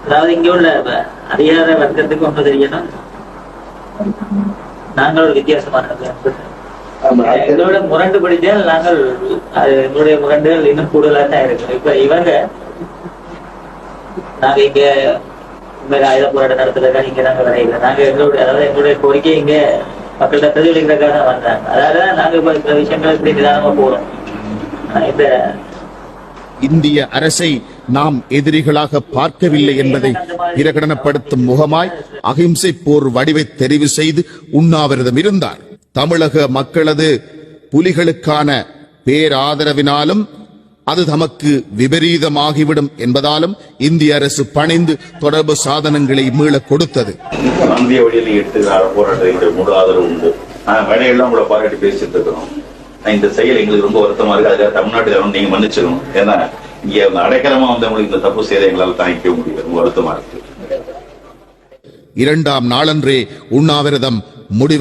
அதாவது இங்க உள்ள அதிகார வர்க்கத்துக்கு ஒன்று தெரியணும், நாங்கள் ஒரு வித்தியாசமானது. எங்களோட முரண்டு படித்தால் நாங்கள் எங்களுடைய முரண்டுகள் இன்னும் கூடுதலாக தான் இருக்கு. இப்ப இவங்க நாங்க இங்க உண்மையில ஆயுத போராட்டம் நடத்துறதுக்காக இங்க நாங்க வரையில நாங்க எங்களுடைய அதாவது எங்களுடைய கோரிக்கை இங்க மக்கள்கிட்ட பிரதிபலிக்கிறதுக்காக தான் வந்தாங்க. அதாவது நாங்க இப்ப இந்த விஷயங்கள் இப்படி நிதானமா போறோம். இந்த இந்திய அரசை நாம் எதிரிகளாக பார்க்கவில்லை என்பதை பிரகடனப்படுத்தும் முகமாய் அகிம்சை போர் வடிவை தெரிவு செய்து உண்ணாவிரதம் இருந்தார். தமிழக மக்களது புலிகளுக்கான பேராதரவினாலும் அது தமக்கு விபரீதமாகிவிடும் என்பதாலும் இந்திய அரசு பணிந்து தொடர்பு சாதனங்களை மீள கொடுத்தது. காந்திய வழியில் 8 போராட்டத்தினுடைய முழு ஆதரவு உண்டு. வேலையெல்லாம் உங்களை பாராட்டி பேசிட்டு இருக்கிறோம். இந்த செயல் எங்களுக்கு ரொம்ப வருத்தமா இருக்கு. அதுக்காக தமிழ்நாட்டில் நீங்க மன்னிச்சிடணும். ஏன்னா இங்க அடைக்கலமா வந்தவங்களுக்கு இந்த தப்பு செய்த எங்களால் தாங்கிக்க முடியல. ரொம்ப வருத்தமா இருக்கு. 2ஆம் நாளன்றே உண்ணாவிரதம் முடிவு.